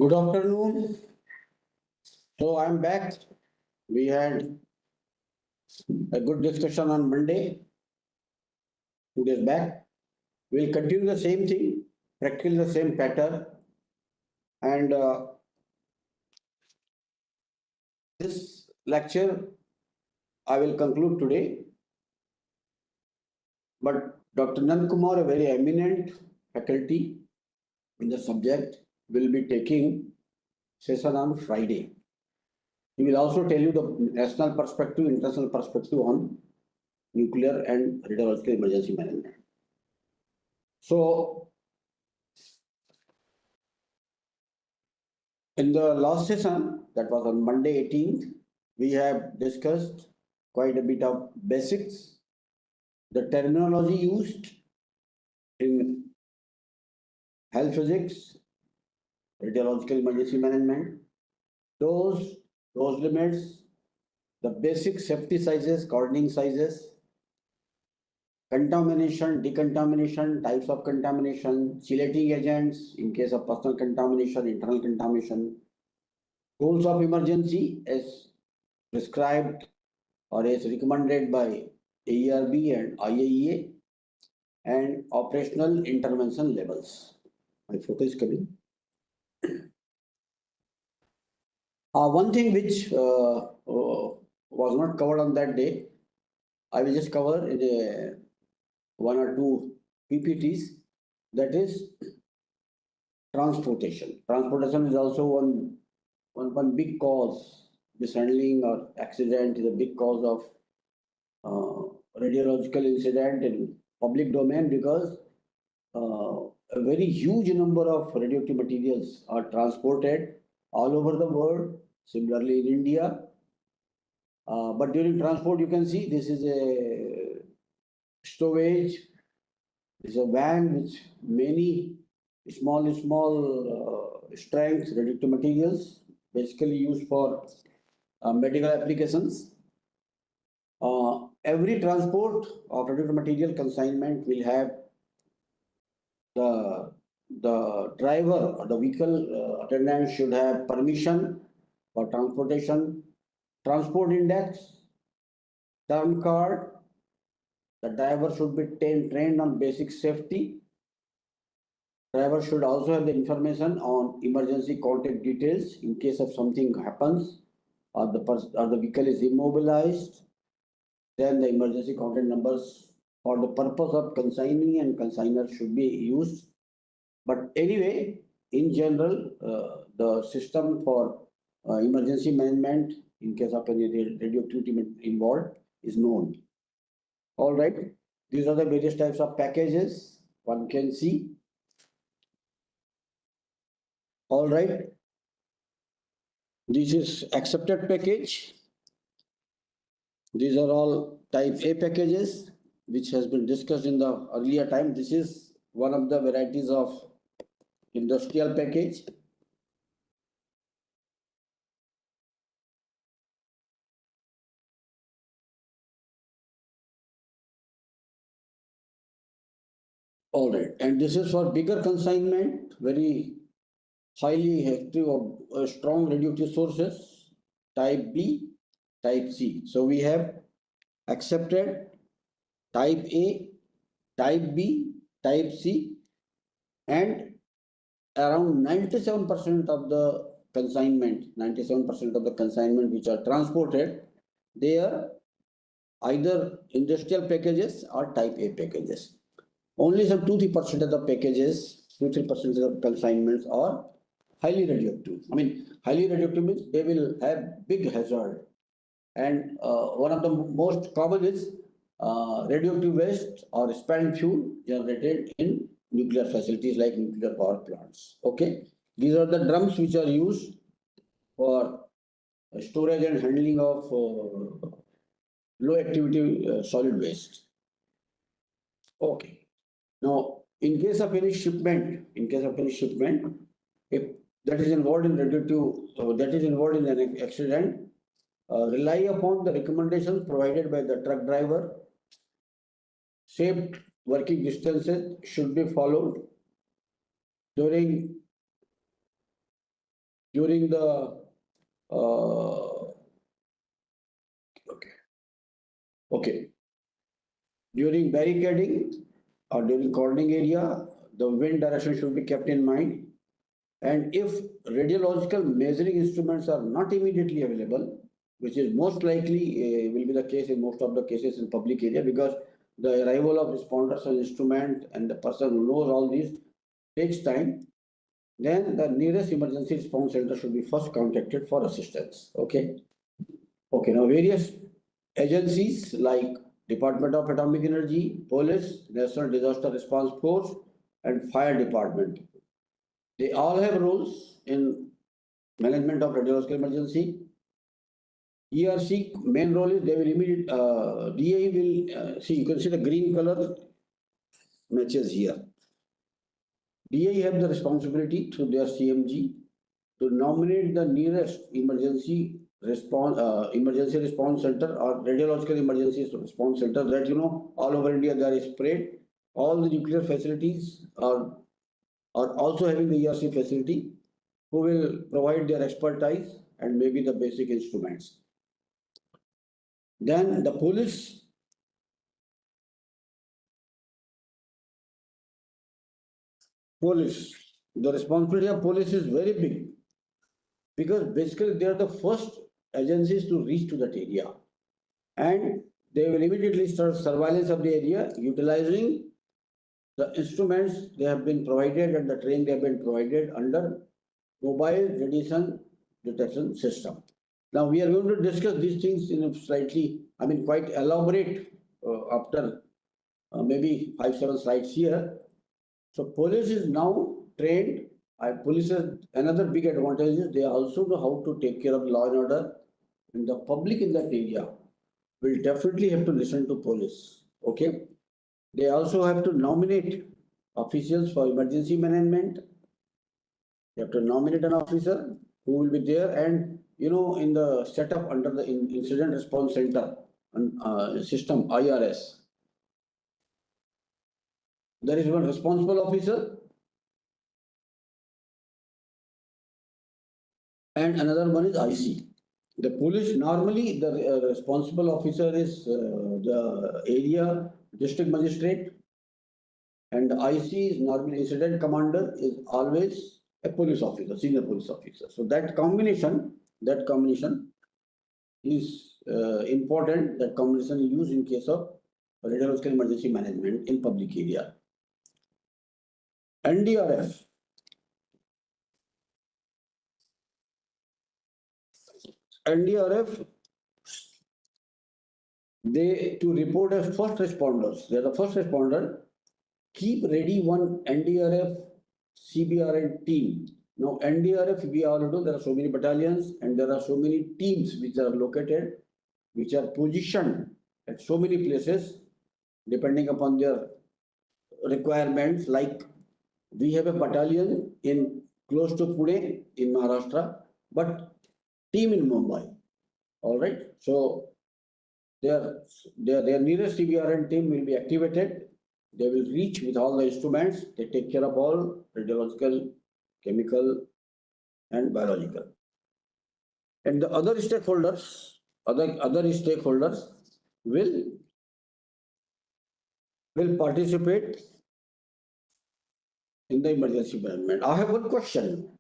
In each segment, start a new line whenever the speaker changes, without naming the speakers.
Good afternoon. So I'm back. We had a good discussion on Monday, 2 days back. We'll continue the same thing, practically the same pattern. And this lecture I will conclude today. But Dr. Nand Kumar, a very eminent faculty in the subject, will be taking session on Friday. He will also tell you the national perspective, international perspective on nuclear and radiological emergency management. So, in the last session, that was on Monday 18th, we have discussed quite a bit of basics, the terminology used in health physics, radiological emergency management, those limits, the basic safety sizes, cordoning sizes, contamination, decontamination, types of contamination, chelating agents in case of personal contamination, internal contamination, rules of emergency as prescribed or as recommended by AERB and IAEA, and operational intervention levels. My photo is coming. One thing which was not covered on that day, I will just cover in a one or two PPTs, that is transportation. Transportation is also one big cause. Mishandling or accident is a big cause of radiological incident in public domain, because a very huge number of radioactive materials are transported all over the world, similarly in India. But during transport, you can see this is a stowage. This is a van with many small strength radioactive materials, basically used for medical applications. Every transport of radioactive material consignment will have the driver or the vehicle attendant should have permission for transportation, transport index, term card. The driver should be trained on basic safety. Driver should also have the information on emergency contact details in case of something happens or the vehicle is immobilized. Then the emergency contact numbers for the purpose of consigning and consignor should be used. But anyway, in general, the system for emergency management in case of any radioactivity involved is known. All right, these are the various types of packages one can see. All right, this is accepted package. These are all type A packages, which has been discussed in the earlier time. This is one of the varieties of industrial package. All right, and this is for bigger consignment, very highly active or strong radioactive sources, type B, type C. So we have accepted type A, type B, type C, and around 97% of the consignment, 97% of the consignment which are transported, they are either industrial packages or type A packages. Only some 2-3% of the packages, 2-3% of the consignments are highly radioactive. I mean, highly radioactive means they will have big hazard. And one of the most common is radioactive waste or spent fuel generated in nuclear facilities like nuclear power plants. Okay, these are the drums which are used for storage and handling of low activity solid waste. Okay, now in case of any shipment, if that is involved in radioactive, that is involved in an accident, rely upon the recommendations provided by the truck driver. Safe working distances should be followed during during the okay, okay, during barricading or during cordoning area, the wind direction should be kept in mind. And if radiological measuring instruments are not immediately available, which is most likely will be the case in most of the cases in public area, because the arrival of responders and instrument and the person who knows all this takes time, then the nearest emergency response center should be first contacted for assistance. Okay. Okay. Now various agencies like Department of Atomic Energy, Police, National Disaster Response Force, and Fire Department, they all have roles in management of radiological emergency. ERC main role is they will immediate DA will see, you can see the green color matches here. DA have the responsibility through their CMG to nominate the nearest emergency response center or radiological emergency response center that all over India they are spread. All the nuclear facilities are also having the ERC facility who will provide their expertise and maybe the basic instruments. Then the police, the responsibility of police is very big because basically they are the first agencies to reach to that area, and they will immediately start surveillance of the area utilizing the instruments they have been provided and the training they have been provided under mobile radiation detection system. Now we are going to discuss these things in a slightly, quite elaborate after maybe 5-7 slides here. So police is now trained. Police has another big advantage is they also know how to take care of law and order, and the public in that area will definitely have to listen to police. Okay, they also have to nominate officials for emergency management. You have to nominate an officer who will be there, and in the setup under the incident response center system IRS, there is one responsible officer and another one is IC. The police normally the responsible officer is the area district magistrate, and the IC is normally incident commander is always a police officer, senior police officer. So that combination is important. That combination is used in case of radiological emergency management in public area. NDRF. NDRF, they to report as first responders. They are the first responder. Keep ready one NDRF, CBRN team. Now NDRF, we all know there are so many battalions and there are so many teams which are located, which are positioned at so many places depending upon their requirements. Like we have a battalion in close to Pune in Maharashtra, but team in Mumbai. All right. So their nearest CBRN team will be activated. They will reach with all the instruments. They take care of all radiological, chemical, and biological. And the other stakeholders, will participate in the emergency management. I have one question.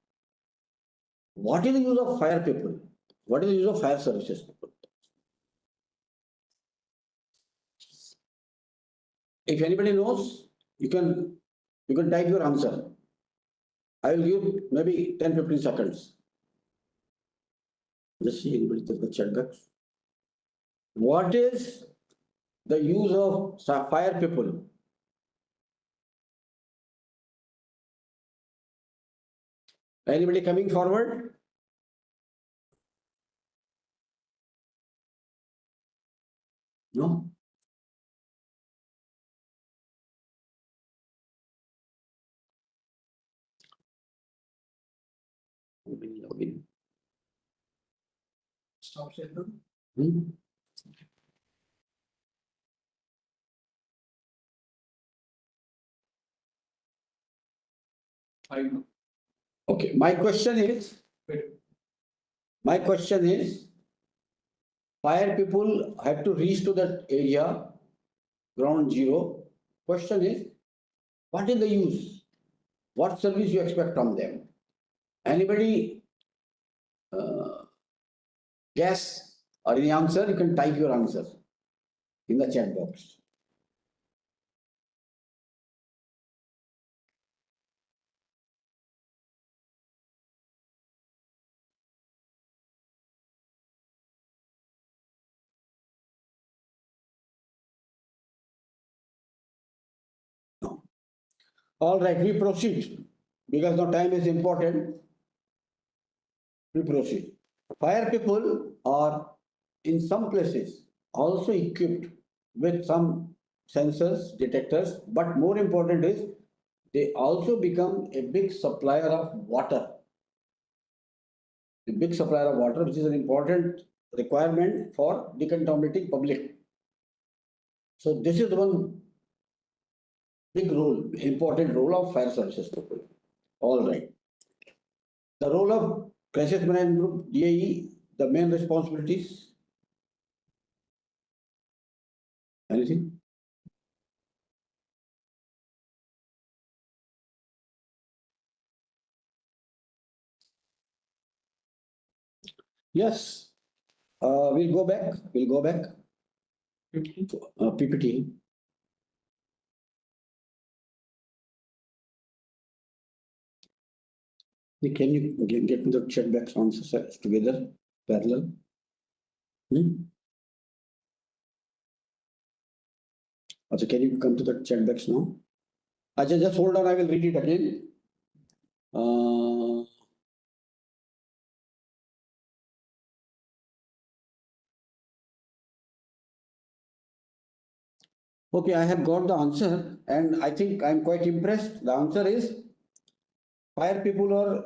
What is the use of fire people? What is the use of fire services people? If anybody knows, you can type your answer. I will give maybe 10-15 seconds. Just see anybody take the chat box. What is the use of fire people? Anybody coming forward? No? Login. Stop session. Okay, my question is, My question is, fire people have to reach to that area, ground zero. Question is, what is the use? What service you expect from them? Anybody guess or any answer? You can type your answer in the chat box. No. All right, we proceed because now time is important. We proceed. Fire people are in some places also equipped with some sensors, detectors, but more important is they also become a big supplier of water. A big supplier of water, which is an important requirement for decontaminating public. So this is one big role, important role of fire services people. All right. The role of crisis management group, DAE, the main responsibilities. Anything? Yes. We'll go back. We'll go back. PPT. Can you get me the chat box answers together, parallel? Also, can you come to the chat box now? Ajay, just hold on. I will read it again. Okay, I have got the answer, and I think I'm quite impressed. The answer is fire people are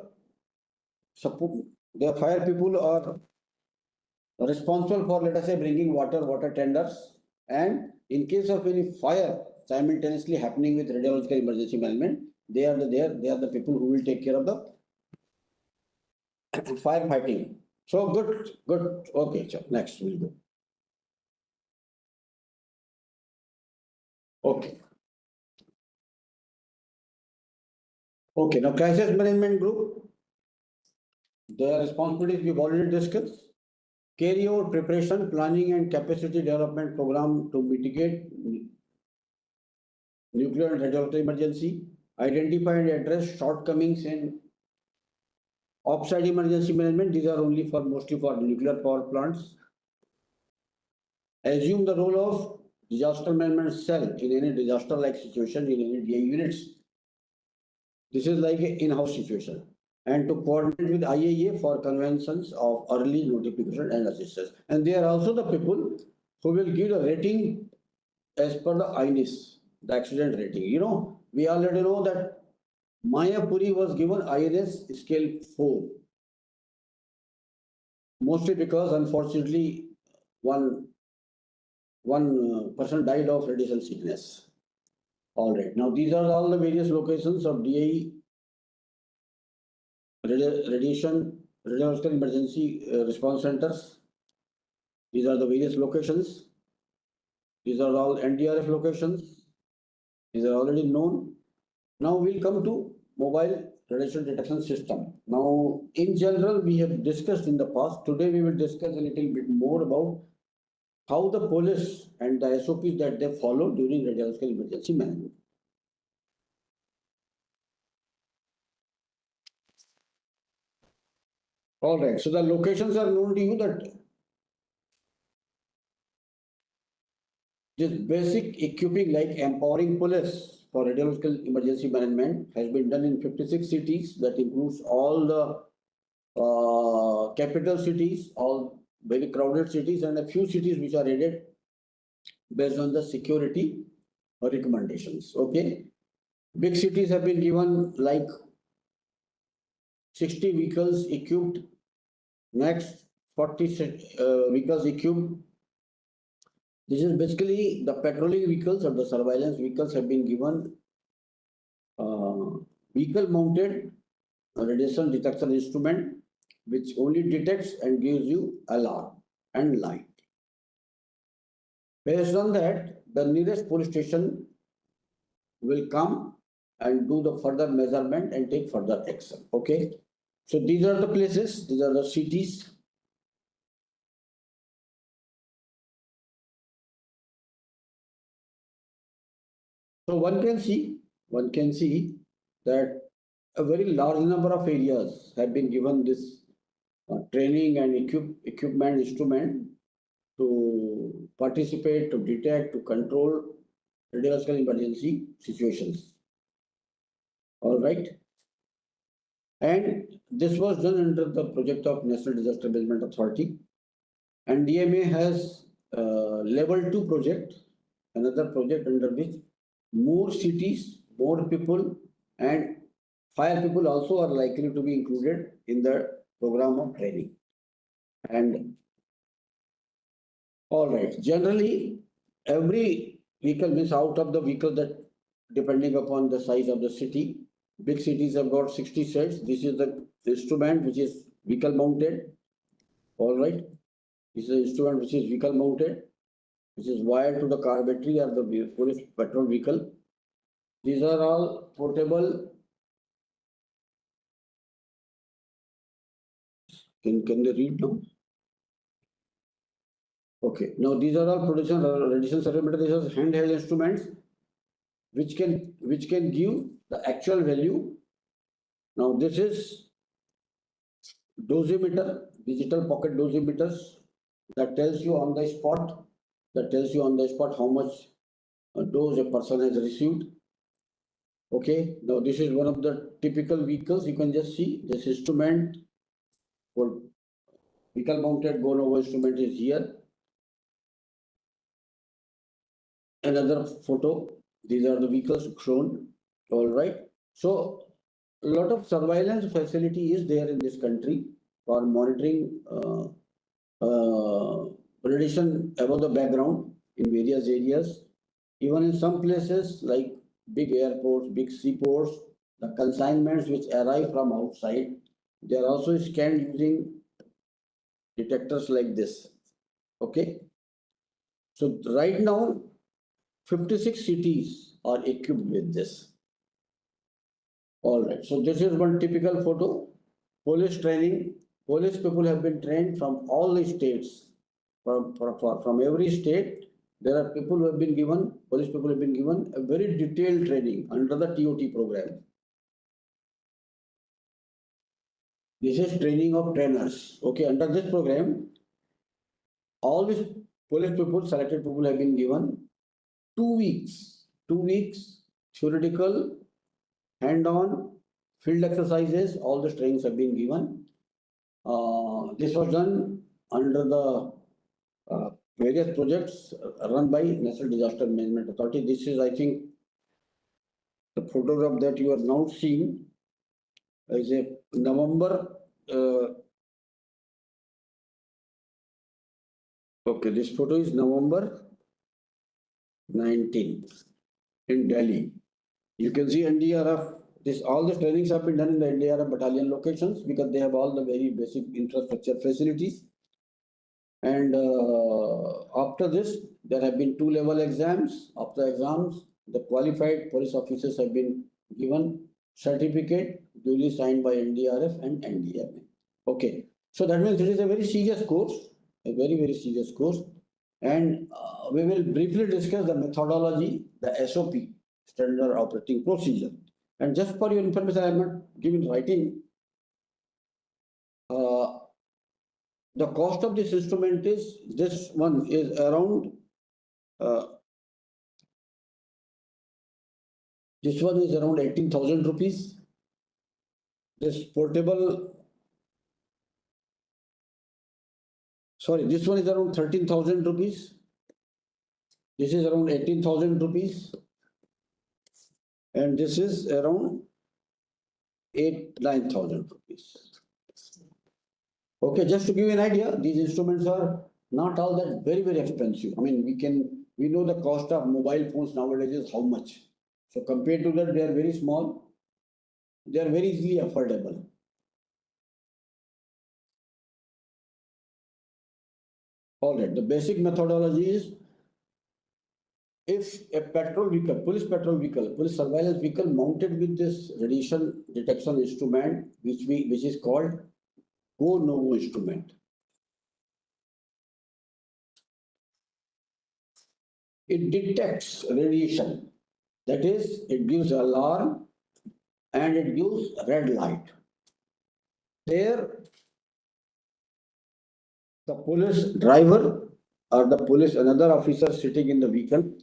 support. The fire people are responsible for, let us say, bringing water tenders, and in case of any fire simultaneously happening with radiological emergency management, they are the people who will take care of the firefighting. So good. Okay, so next we'll go. Okay. Okay, now crisis management group, their responsibilities we've already discussed. Carry out preparation, planning and capacity development program to mitigate nuclear and radiological emergency. Identify and address shortcomings in offsite emergency management. These are only for mostly for nuclear power plants. Assume the role of disaster management cell in any disaster-like situation in any DI units. This is like an in-house situation. And to coordinate with IAEA for conventions of early notification and assistance. And they are also the people who will give a rating as per the INIS, the accident rating. You know, we already know that Mayapuri was given INS scale 4. Mostly because unfortunately one person died of radiation sickness. All right. Now these are all the various locations of DAE radiological emergency response centers. These are the various locations. These are all NDRF locations. These are already known. Now we'll come to mobile radiation detection system. Now, in general, we have discussed in the past. Today, we will discuss a little bit more about how the police and the SOPs that they follow during radiological emergency management. All right. So the locations are known to you that this basic equipping like empowering police for radiological emergency management has been done in 56 cities. That includes all the capital cities, all very crowded cities, and a few cities which are added based on the security recommendations. Okay. Big cities have been given like 60 vehicles equipped, next 40 vehicles equipped. This is basically the patrolling vehicles or the surveillance vehicles have been given vehicle mounted radiation detection instrument which only detects and gives you alarm and light. Based on that, the nearest police station will come and do the further measurement and take further action. Okay. So these are the places, these are the cities. So one can see that a very large number of areas have been given this training and equipment instrument to participate, to detect, to control radiological emergency situations. All right. And this was done under the project of National Disaster Management Authority. And DMA has level 2 project, another project under which more cities, more people, and fire people also are likely to be included in the program of training. And all right, generally, every vehicle means out of the vehicle that depending upon the size of the city, big cities have got 60 sets. This is the instrument which is vehicle mounted. All right, this is the instrument which is vehicle mounted, which is wired to the car battery or the police petrol vehicle. These are all portable. Can they read now? Okay. Now these are all radiation survey. These are handheld instruments which can give the actual value. Now this is dosimeter, digital pocket dosimeters that tells you on the spot, how much dose a person has received. Okay, now this is one of the typical vehicles. You can just see this instrument for vehicle mounted go over instrument is here. Another photo. These are the vehicles shown. All right. So a lot of surveillance facility is there in this country for monitoring radiation above the background in various areas. Even in some places like big airports, big seaports, the consignments which arrive from outside, they are also scanned using detectors like this. Okay. So right now, 56 cities are equipped with this. All right. So this is one typical photo. Police training. Police people have been trained from all the states. From every state, there are people who have been given, police people have been given a very detailed training under the TOT program. This is training of trainers. Okay, under this program, all these police people, selected people have been given 2 weeks. 2 weeks theoretical, hand-on, field exercises, all the trainings have been given. This was done under the various projects run by National Disaster Management Authority. This is, I think, the photograph that you are now seeing is a November. Okay, this photo is November 19th in Delhi. You can see NDRF. All the trainings have been done in the NDRF battalion locations because they have all the very basic infrastructure facilities. And after this, there have been 2-level exams. After exams, the qualified police officers have been given certificate duly signed by NDRF and NDMA. Okay, so that means it is a very serious course, a very, very serious course. And we will briefly discuss the methodology, the SOP, standard operating procedure. And just for your information, I am not giving writing. The cost of this instrument is, this one is around, this one is around 18,000 rupees. This portable, sorry, this one is around 13,000 rupees. This is around 18,000 rupees. And this is around 9,000 rupees. Okay, just to give you an idea, these instruments are not all that very, very expensive. I mean, we know the cost of mobile phones nowadays is how much. So compared to that, they are very small. They are very easily affordable. All right. The basic methodology is if a petrol vehicle, police surveillance vehicle mounted with this radiation detection instrument, which is called go-no-go instrument. It detects radiation. That is, it gives alarm and it gives red light. There, the police driver or the police, another officer sitting in the vehicle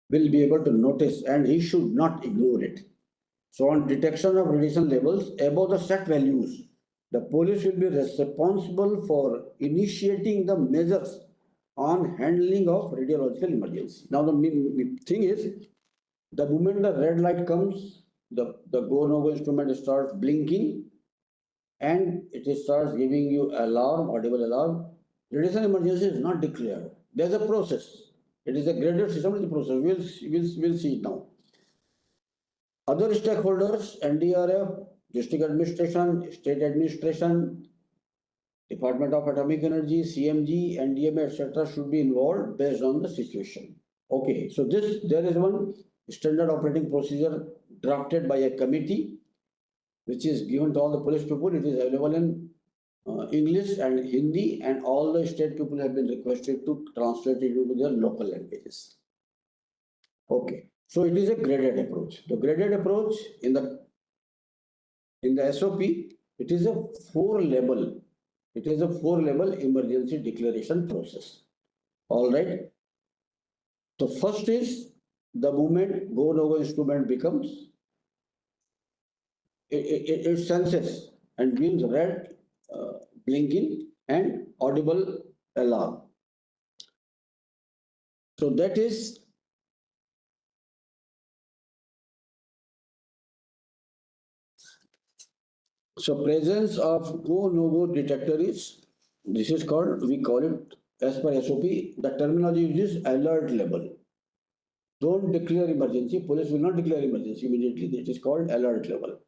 will be able to notice and he should not ignore it. So on detection of radiation levels above the set values, the police will be responsible for initiating the measures on handling of radiological emergency. Now the thing is, the moment the red light comes, the go-no-go instrument starts blinking and it starts giving you alarm, audible alarm. Radiation emergency is not declared. There's a process. It is a graded system, it's a process. We'll see it now. Other stakeholders, NDRF, district administration, state administration, Department of Atomic Energy, CMG, NDMA, etc. should be involved based on the situation. Okay, so there is one standard operating procedure drafted by a committee which is given to all the police people. It is available in English and Hindi, and all the state people have been requested to translate it into their local languages. Okay, so it is a graded approach. The graded approach in the SOP, it is a four-level emergency declaration process. All right. So first is the moment go-no-go instrument becomes, it senses and gives red blinking and audible alarm. So that is presence of go-no-go detector is, this is called, we call it as per SOP, the terminology uses alert level. Don't declare emergency. Police will not declare emergency immediately. It is called alert level.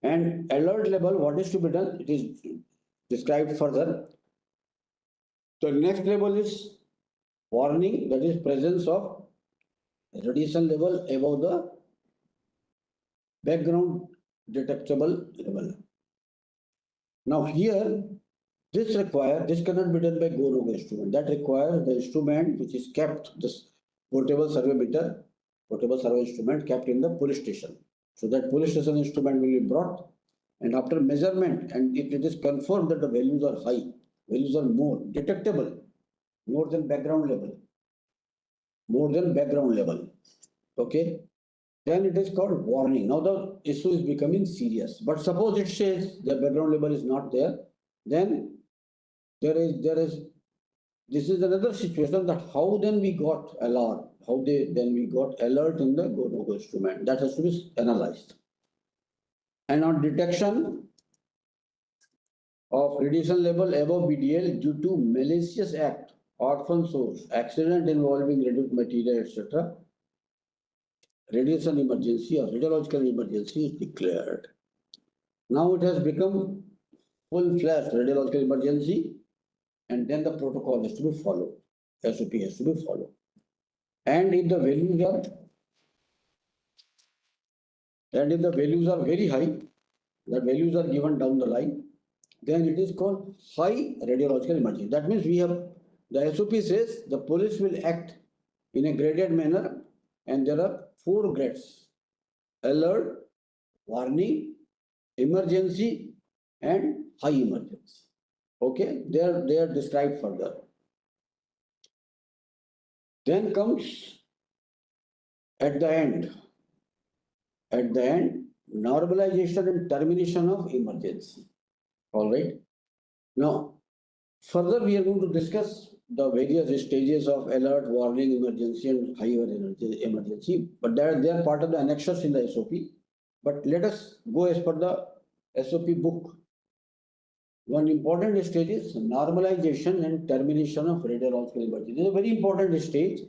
And alert level, what is to be done? It is described further. The next level is warning, that is presence of radiation level above the background detectable level. Now here, this cannot be done by go-no-go instrument. That requires the instrument which is kept, this portable survey meter, portable survey instrument kept in the police station. So that police station instrument will be brought, and after measurement, and if it is confirmed that the values are high, values are more detectable, more than background level, okay, then it is called warning. Now the issue is becoming serious. But suppose it says the background level is not there, then this is another situation, that how then we got alarm, then we got alert in the go-no-go instrument. That has to be analyzed. And on detection of radiation level above BDL due to malicious act, orphan source, accident involving radioactive material, etc., radiation emergency or radiological emergency is declared. Now it has become full-fledged radiological emergency, and then the protocol has to be followed. SOP has to be followed. And if the values are very high, the values are given down the line, then it is called high radiological emergency. That means the SOP says the police will act in a graded manner, and there are 4 grades: alert, warning, emergency, and high emergency. Okay, they are described further. Then comes at the end, normalization and termination of emergency. All right. Now, further we are going to discuss the various stages of alert, warning, emergency, and higher emergency. But they are part of the annexures in the SOP. But let us go as per the SOP book. One important stage is normalization and termination of radiological emergency. This is a very important stage.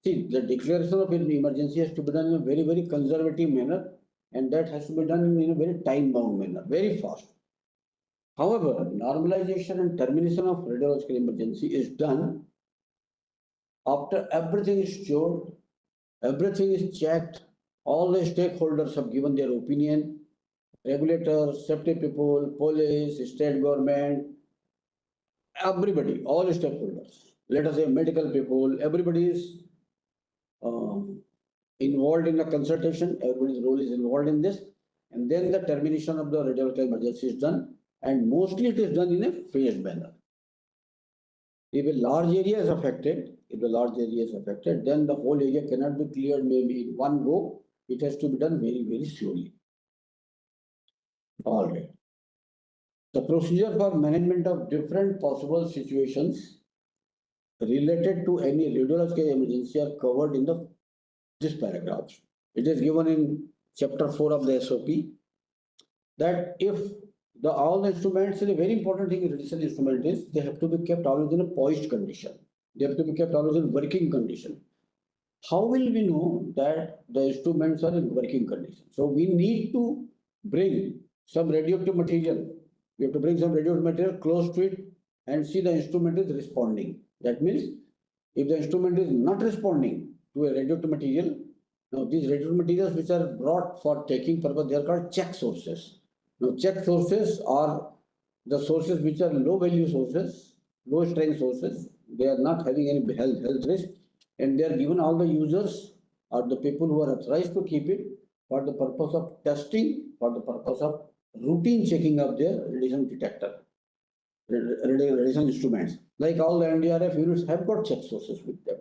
See, the declaration of an emergency has to be done in a very, very conservative manner, and that has to be done in a very time-bound manner, very fast. However, normalization and termination of radiological emergency is done after everything is cured, everything is checked, all the stakeholders have given their opinion, regulators, safety people, police, state government, everybody, all stakeholders, let us say medical people, everybody is um, involved in the consultation, everybody's role is involved in this, and then the termination of the radiological emergency is done, and mostly it is done in a phased manner. If a large area is affected, then the whole area cannot be cleared maybe in one go. It has to be done very, very slowly. All right. The procedure for management of different possible situations related to any radiological emergency are covered in this paragraph. It is given in chapter 4 of the SOP that if all the instruments, a very important thing in radiation instrument is they have to be kept always in a poised condition. They have to be kept always in working condition. How will we know that the instruments are in working condition? So we need to bring some radioactive material. We have to bring some radioactive material close to it and see the instrument is responding. That means if the instrument is not responding to a radioactive material, now these radioactive materials which are brought for taking purpose, they are called check sources. Now check sources are the sources which are low value sources, low strength sources. They are not having any health risk, and they are given all the users or the people who are authorized to keep it for the purpose of testing, for the purpose of routine checking of their radiation detector, radiation instruments. Like all the NDRF units have got check sources with them.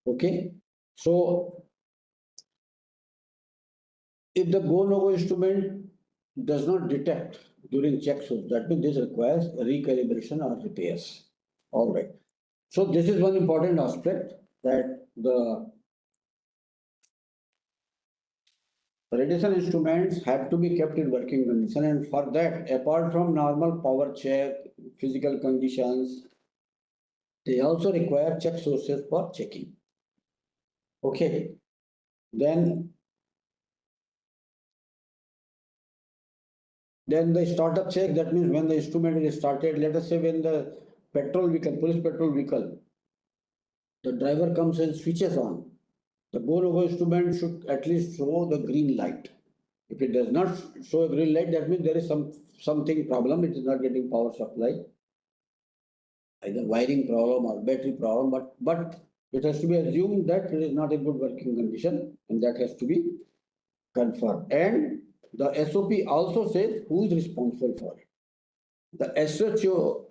Okay, so if the go-no-go instrument does not detect during check source, that means this requires recalibration or repairs. All right. So this is one important aspect that the radiation instruments have to be kept in working condition, and for that, apart from normal power check, physical conditions, they also require check sources for checking. Okay, then the startup check, that means when the instrument is started, let us say when the petrol vehicle, police petrol vehicle, the driver comes and switches on, the go-no-go instrument should at least show the green light. If it does not show a green light, that means there is something problem. It is not getting power supply, either wiring problem or battery problem. But it has to be assumed that it is not in good working condition, and that has to be confirmed. And the SOP also says who is responsible for it. The SHO,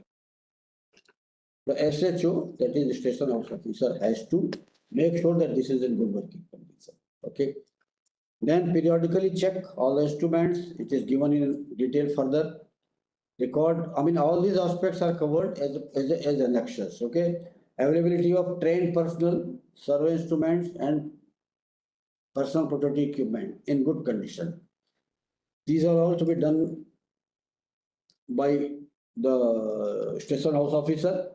that is the station house officer, has to make sure that this is in good working condition. Okay. Then periodically check all the instruments. It is given in detail further. Record, I mean, all these aspects are covered as annexures. Okay. Availability of trained personnel, survey instruments, and personal protective equipment in good condition. These are all to be done by the station house officer.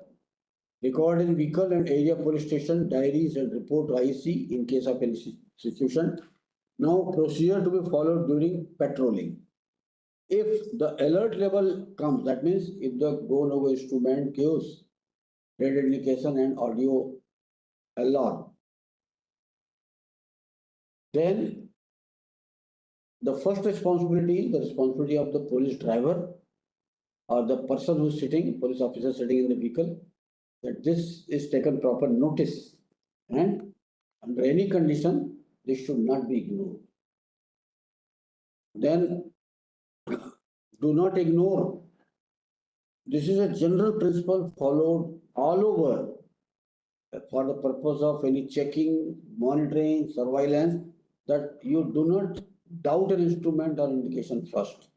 Record in vehicle and area police station diaries and report to IC in case of any situation. Now, procedure to be followed during patrolling. If the alert level comes, that means if the go-no-go instrument gives red indication and audio alarm, then the first responsibility is the responsibility of the police driver or the person who is sitting, police officer sitting in the vehicle, that this is taken proper notice, and under any condition this should not be ignored. Then do not ignore. This is a general principle followed all over for the purpose of any checking, monitoring, surveillance, that you do not doubt an instrument or indication first.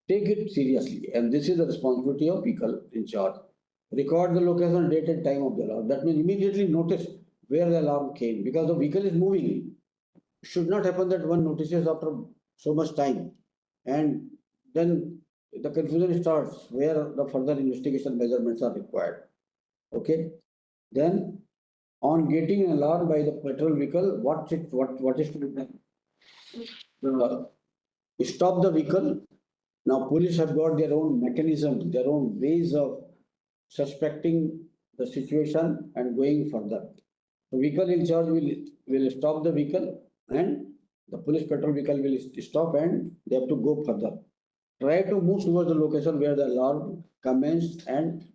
Take it seriously, and this is the responsibility of vehicle in charge. Record the location, date, and time of the alarm. That means immediately notice where the alarm came, because the vehicle is moving. It should not happen that one notices after so much time, and then the confusion starts where the further investigation measurements are required. Okay, then on getting an alarm by the petrol vehicle, what is to be done? Stop the vehicle Now, police have got their own mechanisms, their own ways of suspecting the situation and going further. The vehicle in charge will stop the vehicle, and the police patrol vehicle will stop, and they have to go further. Try to move towards the location where the alarm commenced and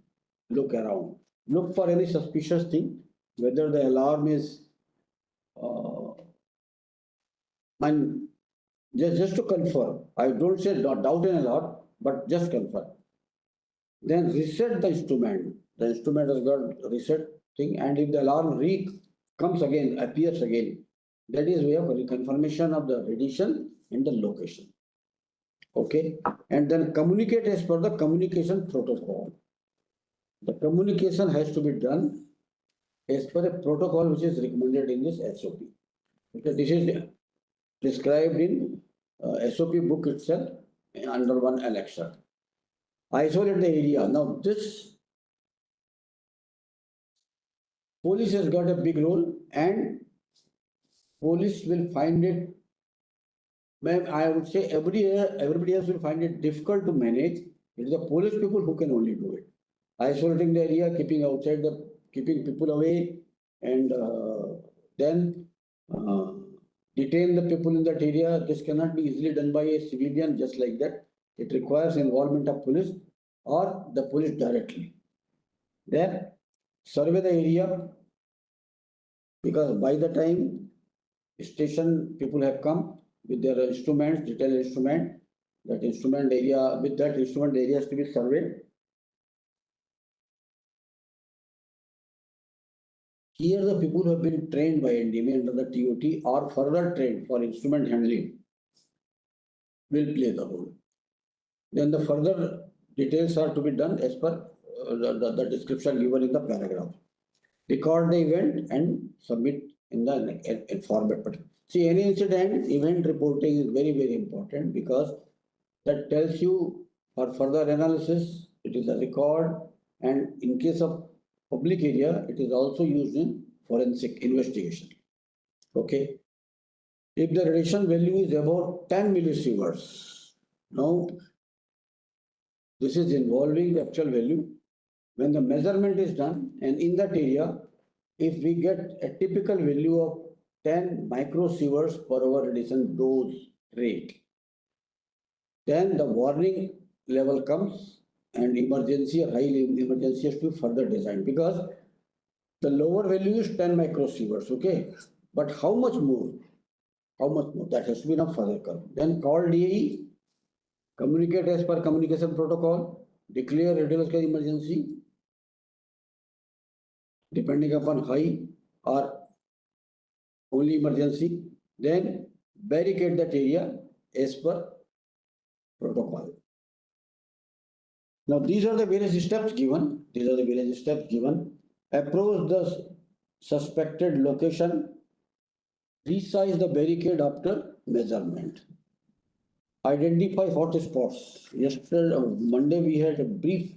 look around. Look for any suspicious thing, whether the alarm is, and just to confirm. I don't say doubt in a lot, but just confirm. Then reset the instrument. The instrument has got reset thing, and if the alarm comes again, appears again, that is way of reconfirmation of the edition and the location. Okay, and then communicate as per the communication protocol. The communication has to be done as per a protocol which is recommended in this SOP. Okay, this is described in SOP book itself under one annexure. Isolate the area. Now this police has got a big role, and police will find it, I would say everybody else will find it difficult to manage. It is the police people who can only do it. Isolating the area, keeping people away, and then uh, detain the people in that area. This cannot be easily done by a civilian just like that. It requires involvement of police or the police directly. Then survey the area, because by the time station people have come with their instruments, detailed instrument, that instrument area, with that instrument area has to be surveyed. Here the people who have been trained by NDMA under the TOT or further trained for instrument handling will play the role. Then the further details are to be done as per the description given in the paragraph. Record the event and submit in the format. But see, any incident, event reporting is very, very important, because that tells you for further analysis, it is a record, and in case of public area, it is also used in forensic investigation. Okay. If the radiation value is about 10 millisieverts, now this is involving the actual value. When the measurement is done, and in that area, if we get a typical value of 10 microsieverts per hour radiation dose rate, then the warning level comes, and emergency or high emergency has to be further designed, because the lower value is 10 microsieverts, okay? But how much more? How much more? That has to be now further come. Then call DAE, communicate as per communication protocol, declare radiological emergency, depending upon high or only emergency, then barricade that area as per protocol. Now, these are the various steps given. Approach the suspected location, resize the barricade after measurement. Identify hotspots. Yesterday, Monday, we had a brief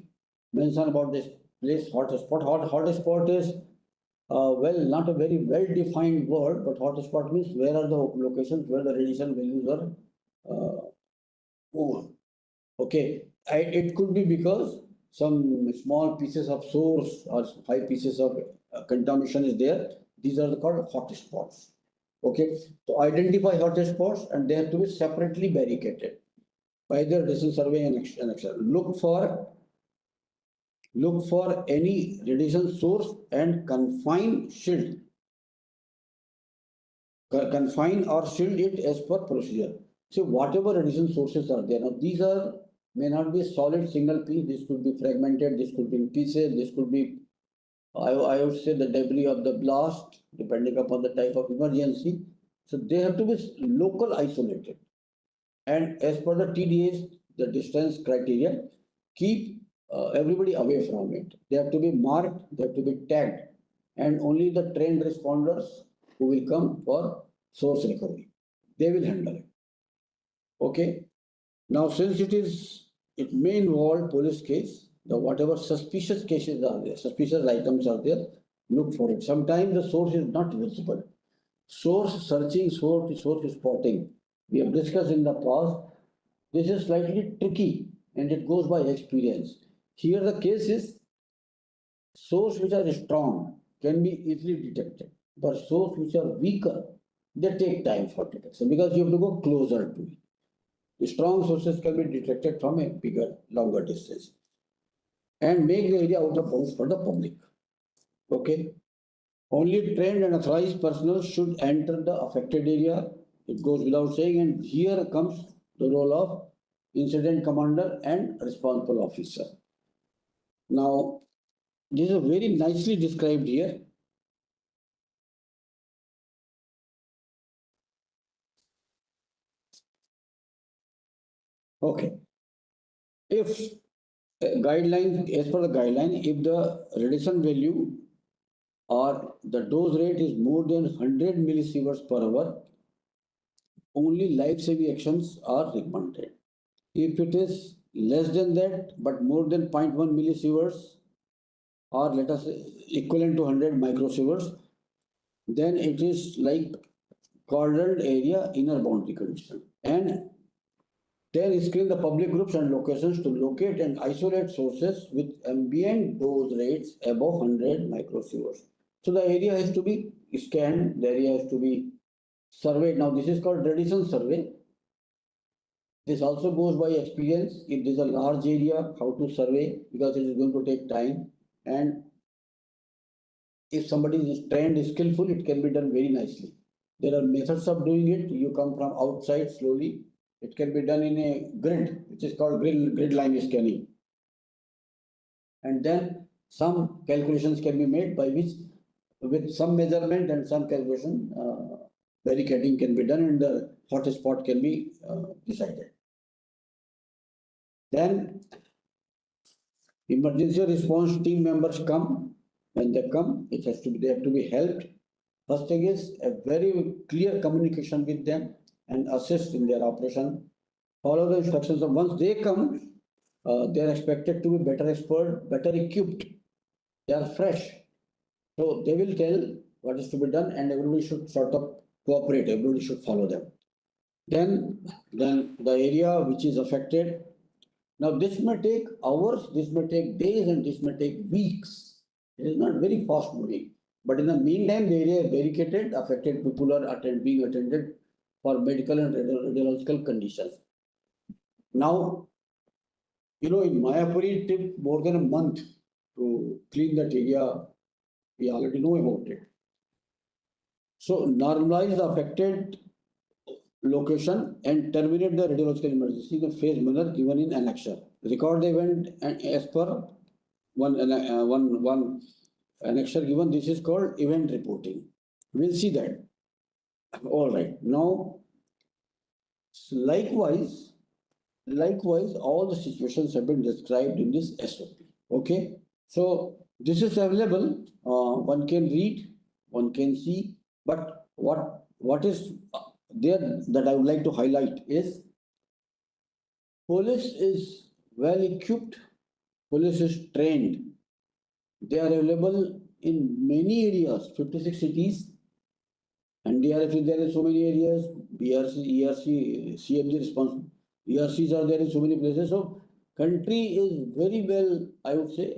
mention about this place, hotspot. Hotspot is, well, not a very well-defined word, but hotspot means where are the locations where the radiation values are over. Okay, it could be because some small pieces of source or high pieces of contamination is there. These are called hotspots. Okay, so identify hotspots, and they have to be separately barricaded by the radiation survey and action. Look for any radiation source and confine or shield it as per procedure. So whatever radiation sources are there, now these may not be solid single piece. This could be fragmented. This could be in pieces. This could be, I would say, the debris of the blast, depending upon the type of emergency. So they have to be local isolated. And as per the TDA's, the distance criteria, keep everybody away from it. They have to be marked, they have to be tagged, and only the trained responders who will come for source recovery, they will handle it. Okay. Now, since it may involve police case, the whatever suspicious cases are there, suspicious items are there, look for it. Sometimes the source is not visible. Source searching, source spotting. We have discussed in the past This is slightly tricky and it goes by experience. Here the case is sources which are strong can be easily detected, but sources which are weaker, they take time for detection because you have to go closer to it. The strong sources can be detected from a bigger, longer distance and make the area out of bounds for the public. Okay. Only trained and authorized personnel should enter the affected area. It goes without saying, and here comes the role of incident commander and responsible officer. Now, this is very nicely described here. Okay. If guidelines, as per the guideline, if the radiation value or the dose rate is more than 100 millisieverts per hour, only life-saving actions are recommended. If it is less than that, but more than 0.1 millisieverts, or let us say equivalent to 100 microsieverts, then it is like cordoned area inner boundary condition. And then screen the public groups and locations to locate and isolate sources with ambient dose rates above 100 microsieverts. So the area has to be scanned, the area has to be surveyed. Now this is called radiation survey. This also goes by experience. If there's a large area, how to survey because it is going to take time. And if somebody is trained, skillful, it can be done very nicely. There are methods of doing it. You come from outside slowly. It can be done in a grid, which is called grid line scanning. And then some calculations can be made by which, with some measurement and some calculation, barricading can be done and the hot spot can be decided. Then emergency response team members come. When they come, they have to be helped. First thing is a very clear communication with them and assist in their operation. Follow the instructions. Of once they come, they are expected to be better expert, better equipped. They are fresh, so they will tell what is to be done, and everybody should sort of cooperate. Everybody should follow them. Then the area which is affected. Now this may take hours, this may take days, and this may take weeks. It is not very fast moving. But in the meantime, the area is barricaded, affected people are being attended for medical and radiological conditions. Now, in Mayapuri, it took more than a month to clean that area. We already know about it. So normalize the affected location and terminate the radiological emergency in a phased manner given in annexure. Record the event and as per one annexure given. This is called event reporting. We'll see that. All right. Now, likewise, all the situations have been described in this SOP. Okay. So this is available. One can read, one can see. But what is there that I would like to highlight is police is well equipped. Police is trained. They are available in many areas, 56 cities, and DRF is there in so many areas, BRC, ERC, CFG responsible. ERCs are there in so many places. So country is very well, I would say,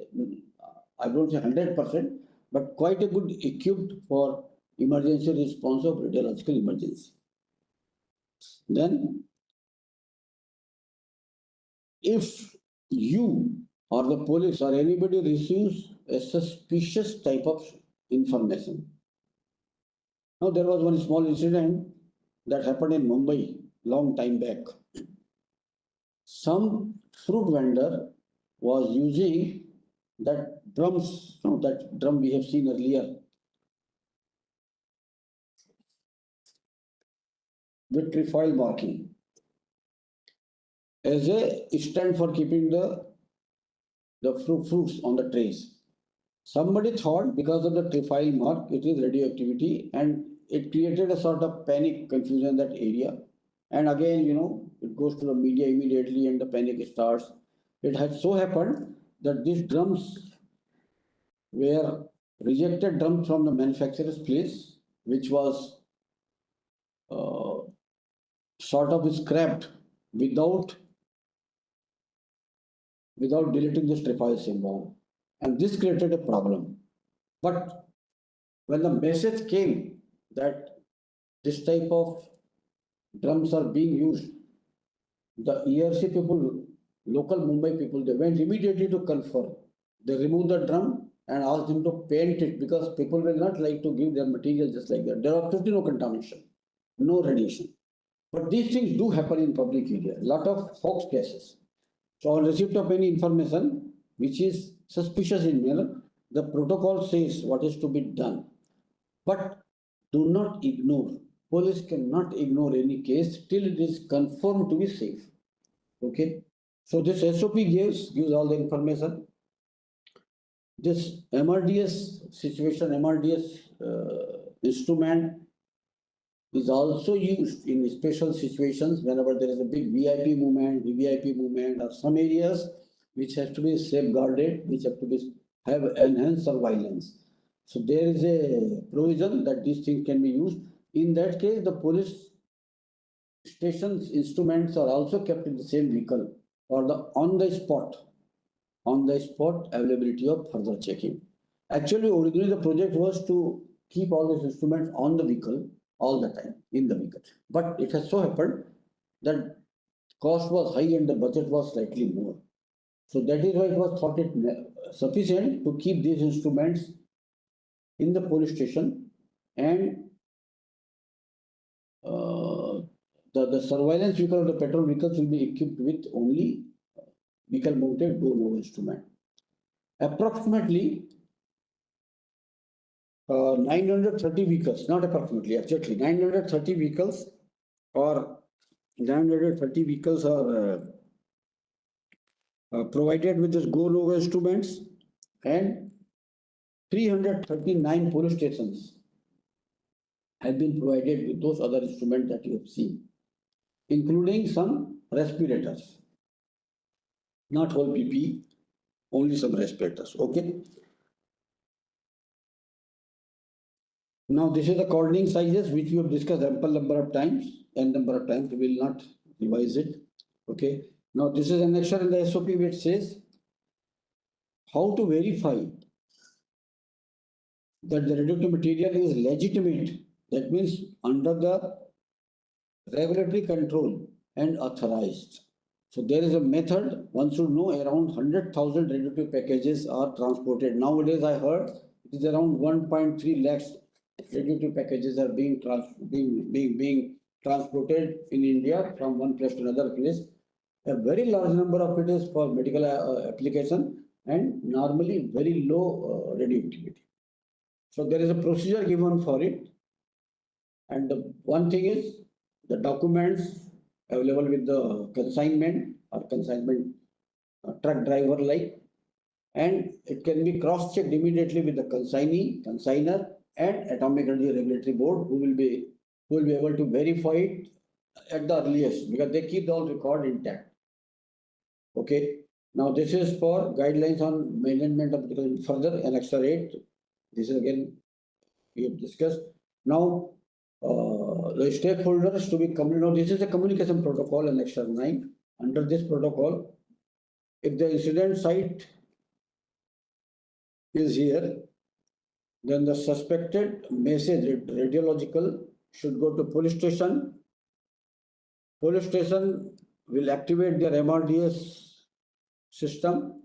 I don't say 100%, but quite a good equipped for emergency response of radiological emergency. Then if you or the police or anybody receives a suspicious type of information. Now, there was one small incident that happened in Mumbai long time back. Some fruit vendor was using that that drum we have seen earlier with trefoil marking as a stand for keeping the fruits on the trays. Somebody thought because of the trefoil mark, it is radioactivity, and it created a sort of panic, confusion in that area. And again, it goes to the media immediately and the panic starts. It had so happened that these drums were rejected drums from the manufacturer's place, which was uh, sort of scrapped without deleting the strip symbol. And this created a problem. But when the message came that this type of drums are being used, the ERC people, local Mumbai people, they went immediately to confirm. They removed the drum and asked them to paint it because people will not like to give their material just like that. There are absolutely no contamination, no radiation. But these things do happen in public area. A lot of hoax cases. So on receipt of any information which is suspicious in manner, the protocol says what is to be done. But do not ignore. Police cannot ignore any case till it is confirmed to be safe. Okay. So this SOP gives all the information. This MRDS situation, MRDS instrument is also used in special situations whenever there is a big VIP movement, VVIP movement, or some areas which has to be safeguarded, which have to be have enhanced surveillance. So there is a provision that these things can be used. In that case, the police station's instruments are also kept in the same vehicle for the on the spot availability of further checking. Actually, originally the project was to keep all these instruments on the vehicle all the time in the vehicle. But it has so happened that cost was high and the budget was slightly more. So that is why it was thought it sufficient to keep these instruments in the police station, and the surveillance vehicle of the petrol vehicles will be equipped with only vehicle mounted go-no instrument. Approximately 930 vehicles, not approximately, exactly 930 vehicles or 930 vehicles are provided with this go-no instruments, and 339 police stations have been provided with those other instruments that you have seen, including some respirators, not whole PPE, only some respirators. Okay. Now this is the coordinating sizes which we have discussed ample number of times, n number of times. We will not revise it. Okay. Now this is an annexure in the SOP which says how to verify that the radioactive material is legitimate. That means under the regulatory control and authorized. So there is a method. One should know around 100,000 radioactive packages are transported. Nowadays I heard it is around 1.3 lakhs radioactive packages are being transported in India from one place to another place. A very large number of it is for medical application and normally very low radioactivity. So there is a procedure given for it. And the one thing is the documents available with the consignment or consignment truck driver like, and it can be cross-checked immediately with the consignee, consigner, and Atomic Energy Regulatory Board, who will be able to verify it at the earliest because they keep the whole record intact. Okay. Now this is for guidelines on management of the further Annexure 8. This is again we have discussed. Now the stakeholders to be communicated. Now this is a communication protocol Annexure 9. Under this protocol, if the incident site is here, then the suspected message radiological should go to police station. Police station will activate their MRDS system,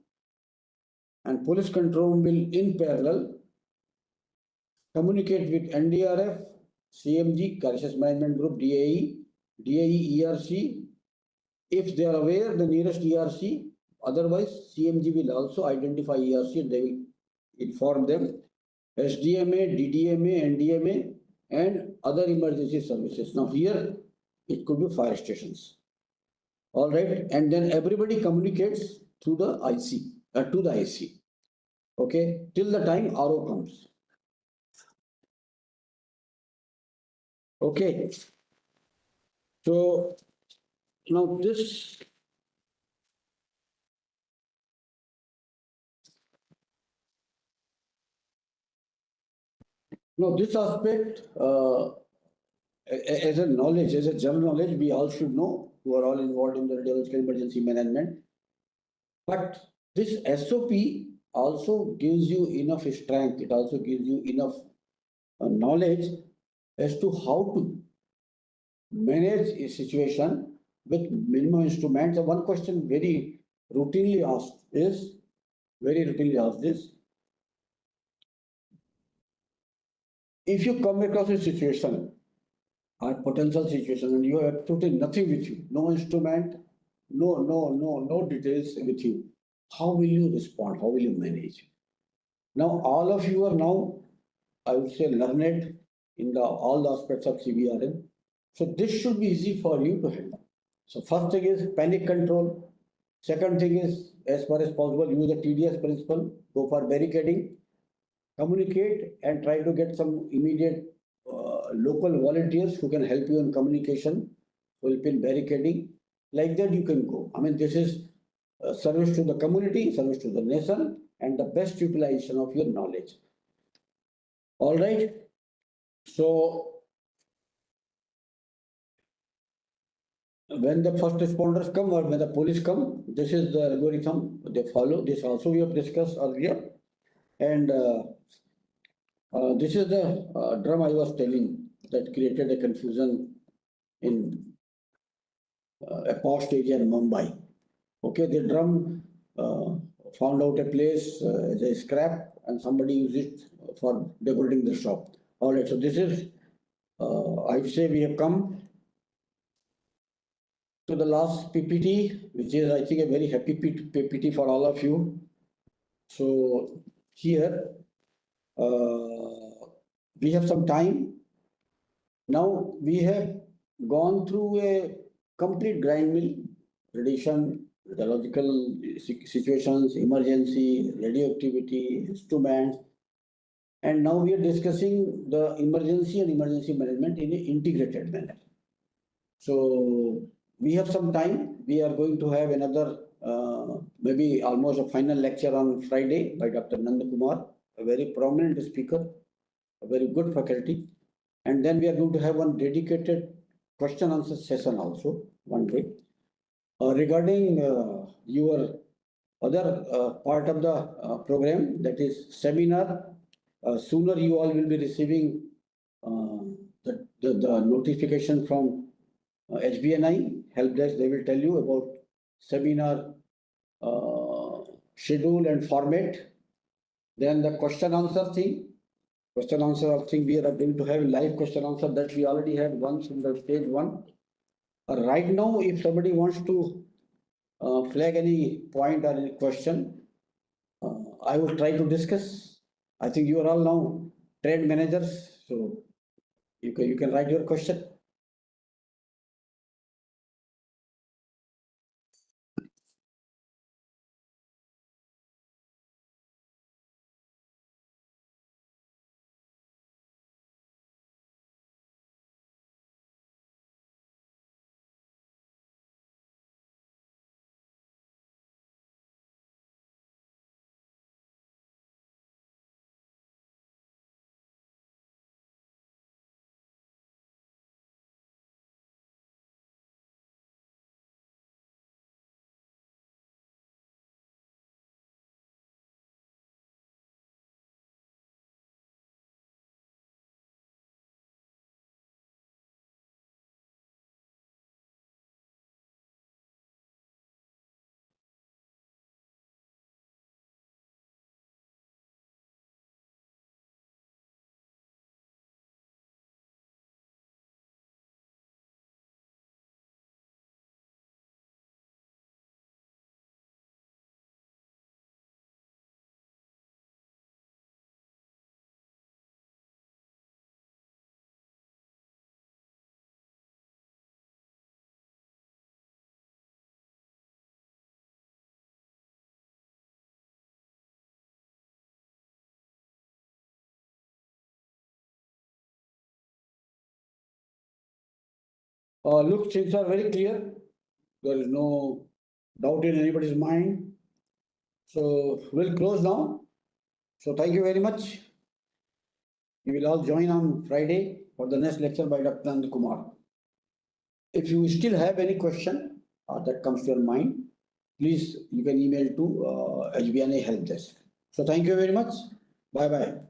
and police control will in parallel communicate with NDRF, CMG, Crisis Management Group, DAE, ERC. If they are aware, the nearest ERC. Otherwise, CMG will also identify ERC. They will inform them. SDMA, DDMA, NDMA, and other emergency services. Now here, it could be fire stations. All right, and then everybody communicates through the IC, to the IC. Okay, till the time RO comes. Okay, so now this aspect, as a knowledge, as a general knowledge, we all should know who are all involved in the radiological emergency management. But this SOP also gives you enough strength, it also gives you enough knowledge as to how to manage a situation with minimum instruments. One question routinely asked is, very routinely asked is, if you come across a situation or potential situation and you have absolutely nothing with you, no instrument, no details with you, how will you respond? How will you manage? Now, all of you are now, I would say, learned in all the aspects of CBRN. So this should be easy for you to handle. So first thing is panic control. Second thing is, as far as possible, use the TDS principle. Go for barricading, communicate, and try to get some immediate local volunteers who can help you in communication, help in barricading. Like that, you can go. I mean, this is service to the community, service to the nation, and the best utilization of your knowledge. All right. So when the first responders come or when the police come, this is the algorithm they follow. This also we have discussed earlier. And this is the drum I was telling that created a confusion in a post area in Mumbai. Okay, the drum found out a place as a scrap and somebody used it for decorating the shop. All right, so this is, I would say we have come to the last PPT, which is, I think, a very happy PPT for all of you. So here, we have some time. Now we have gone through a complete grind mill, radiation, radiological situations, emergency, radioactivity, instruments, and now we are discussing the emergency and emergency management in an integrated manner. So we have some time. We are going to have another, maybe almost a final lecture on Friday by Dr. Nandakumar, a very prominent speaker, a very good faculty. And then we are going to have one dedicated question answer session also one day. Regarding your other part of the program, that is seminar, sooner you all will be receiving the notification from HBNI help desk. They will tell you about seminar schedule and format. Then the question answer thing. Question answer thing, we are going to have live question answer that we already had once in the stage one. Right now, if somebody wants to flag any point or any question, I will try to discuss. I think you are all now trained managers, so you can write your question. Look, things are very clear. There is no doubt in anybody's mind. So we'll close now. So thank you very much. We will all join on Friday for the next lecture by Dr. Nand Kumar. If you still have any question that comes to your mind, please you can email to HBNA help desk. So thank you very much. Bye bye.